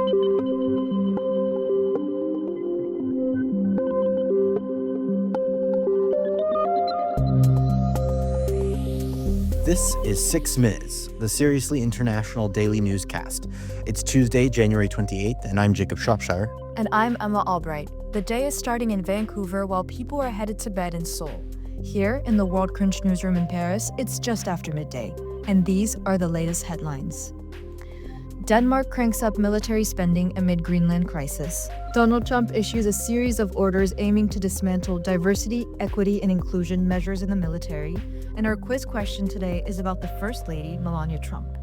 This is 6 Ms, the Seriously International Daily Newscast. It's Tuesday, January 28th, and I'm Jacob Shropshire. And I'm Emma Albright. The day is starting in Vancouver while people are headed to bed in Seoul. Here in the Worldcrunch newsroom in Paris, it's just after midday. And these are the latest headlines. Denmark cranks up military spending amid Greenland crisis. Donald Trump issues a series of orders aiming to dismantle diversity, equity, and inclusion measures in the military. And our quiz question today is about the First Lady, Melania Trump.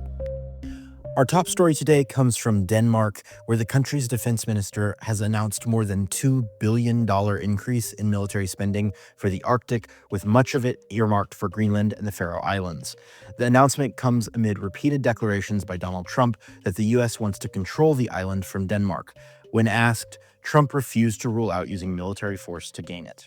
Our top story today comes from Denmark, where the country's defense minister has announced more than $2 billion increase in military spending for the Arctic, with much of it earmarked for Greenland and the Faroe Islands. The announcement comes amid repeated declarations by Donald Trump that the U.S. wants to control the island from Denmark. When asked, Trump refused to rule out using military force to gain it.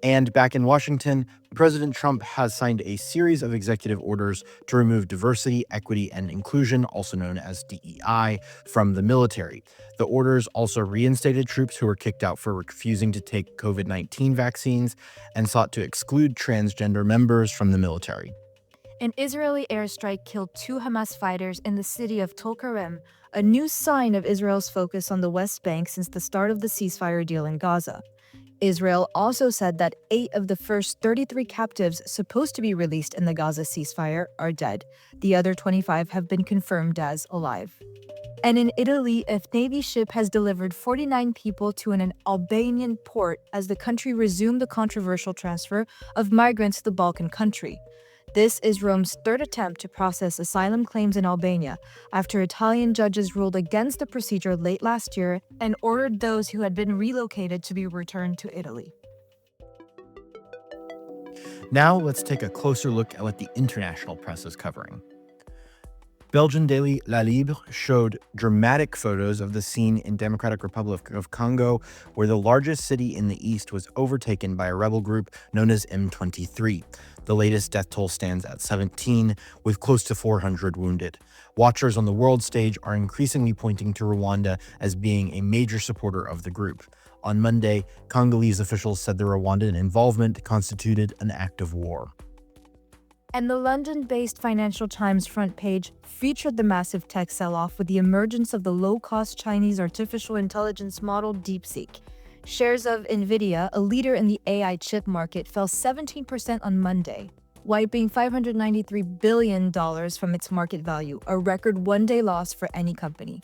And back in Washington, President Trump has signed a series of executive orders to remove diversity, equity, and inclusion, also known as DEI, from the military. The orders also reinstated troops who were kicked out for refusing to take COVID-19 vaccines and sought to exclude transgender members from the military. An Israeli airstrike killed 2 Hamas fighters in the city of Tulkarem, a new sign of Israel's focus on the West Bank since the start of the ceasefire deal in Gaza. Israel also said that 8 of the first 33 captives supposed to be released in the Gaza ceasefire are dead. The other 25 have been confirmed as alive. And in Italy, a Navy ship has delivered 49 people to an Albanian port as the country resumed the controversial transfer of migrants to the Balkan country. This is Rome's third attempt to process asylum claims in Albania after Italian judges ruled against the procedure late last year and ordered those who had been relocated to be returned to Italy. Now let's take a closer look at what the international press is covering. Belgian daily La Libre showed dramatic photos of the scene in Democratic Republic of Congo, where the largest city in the east was overtaken by a rebel group known as M23. The latest death toll stands at 17, with close to 400 wounded. Watchers on the world stage are increasingly pointing to Rwanda as being a major supporter of the group. On Monday, Congolese officials said the Rwandan involvement constituted an act of war. And the London-based Financial Times front page featured the massive tech sell-off with the emergence of the low-cost Chinese artificial intelligence model DeepSeek. Shares of NVIDIA, a leader in the AI chip market, fell 17% on Monday, wiping $593 billion from its market value, a record one-day loss for any company.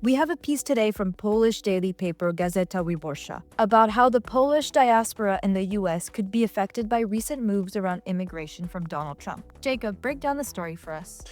We have a piece today from Polish daily paper Gazeta Wyborcza about how the Polish diaspora in the U.S. could be affected by recent moves around immigration from Donald Trump. Jacob, break down the story for us.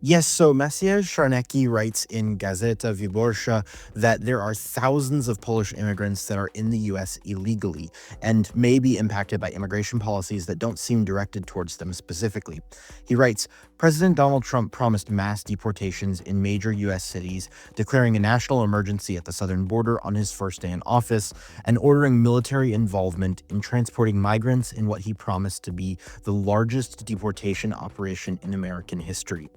Yes, so Maciej Czarnecki writes in Gazeta Wyborcza that there are thousands of Polish immigrants that are in the U.S. illegally and may be impacted by immigration policies that don't seem directed towards them specifically. He writes, President Donald Trump promised mass deportations in major U.S. cities, declaring a national emergency at the southern border on his first day in office, and ordering military involvement in transporting migrants in what he promised to be the largest deportation operation in American history.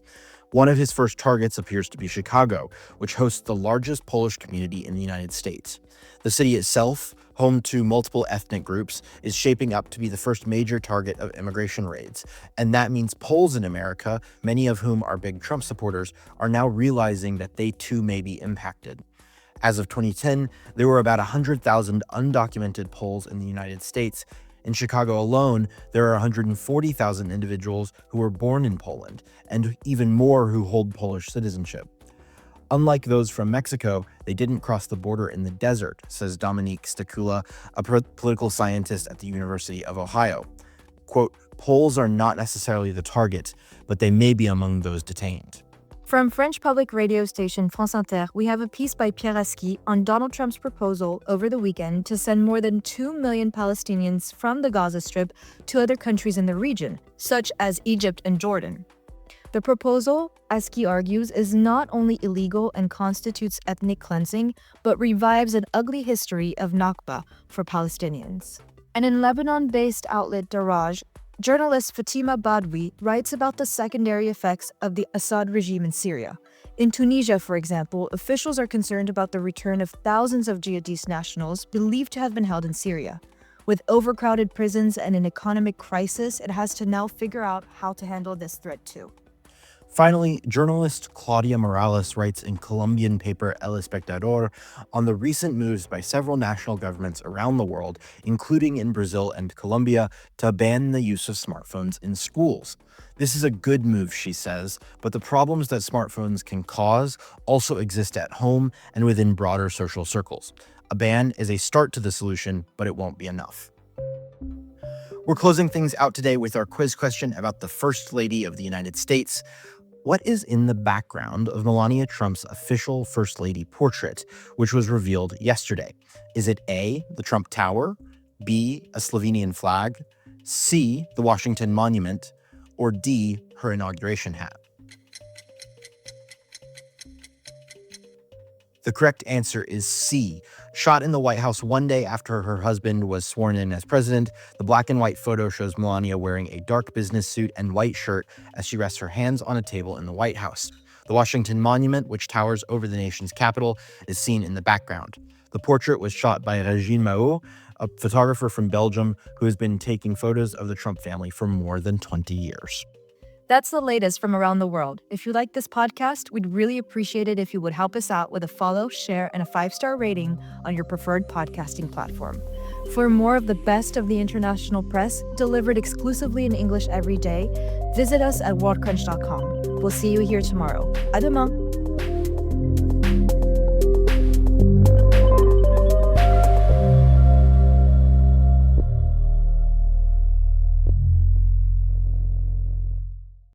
One of his first targets appears to be Chicago, which hosts the largest Polish community in the United States. The city itself, home to multiple ethnic groups, is shaping up to be the first major target of immigration raids. And that means Poles in America, many of whom are big Trump supporters, are now realizing that they too may be impacted. As of 2010, there were about 100,000 undocumented Poles in the United States. In Chicago alone, there are 140,000 individuals who were born in Poland, and even more who hold Polish citizenship. Unlike those from Mexico, they didn't cross the border in the desert, says Dominique Stakula, a political scientist at the University of Ohio. Quote, Poles are not necessarily the target, but they may be among those detained. From French public radio station France Inter, we have a piece by Pierre Aski on Donald Trump's proposal over the weekend to send more than 2 million Palestinians from the Gaza Strip to other countries in the region, such as Egypt and Jordan. The proposal, Aski argues, is not only illegal and constitutes ethnic cleansing, but revives an ugly history of Nakba for Palestinians. And in Lebanon-based outlet Daraj, journalist Fatima Badwi writes about the secondary effects of the Assad regime in Syria. In Tunisia, for example, officials are concerned about the return of thousands of jihadist nationals believed to have been held in Syria. With overcrowded prisons and an economic crisis, it has to now figure out how to handle this threat too. Finally, journalist Claudia Morales writes in Colombian paper El Espectador on the recent moves by several national governments around the world, including in Brazil and Colombia, to ban the use of smartphones in schools. This is a good move, she says, but the problems that smartphones can cause also exist at home and within broader social circles. A ban is a start to the solution, but it won't be enough. We're closing things out today with our quiz question about the First Lady of the United States. What is in the background of Melania Trump's official First Lady portrait, which was revealed yesterday? Is it A, the Trump Tower, B, a Slovenian flag, C, the Washington Monument, or D, her inauguration hat? The correct answer is C. Shot in the White House one day after her husband was sworn in as president, the black and white photo shows Melania wearing a dark business suit and white shirt as she rests her hands on a table in the White House. The Washington Monument, which towers over the nation's capital, is seen in the background. The portrait was shot by Regine Mahot, a photographer from Belgium who has been taking photos of the Trump family for more than 20 years. That's the latest from around the world. If you like this podcast, we'd really appreciate it if you would help us out with a follow, share, and a 5-star rating on your preferred podcasting platform. For more of the best of the international press, delivered exclusively in English every day, visit us at worldcrunch.com. We'll see you here tomorrow. À demain!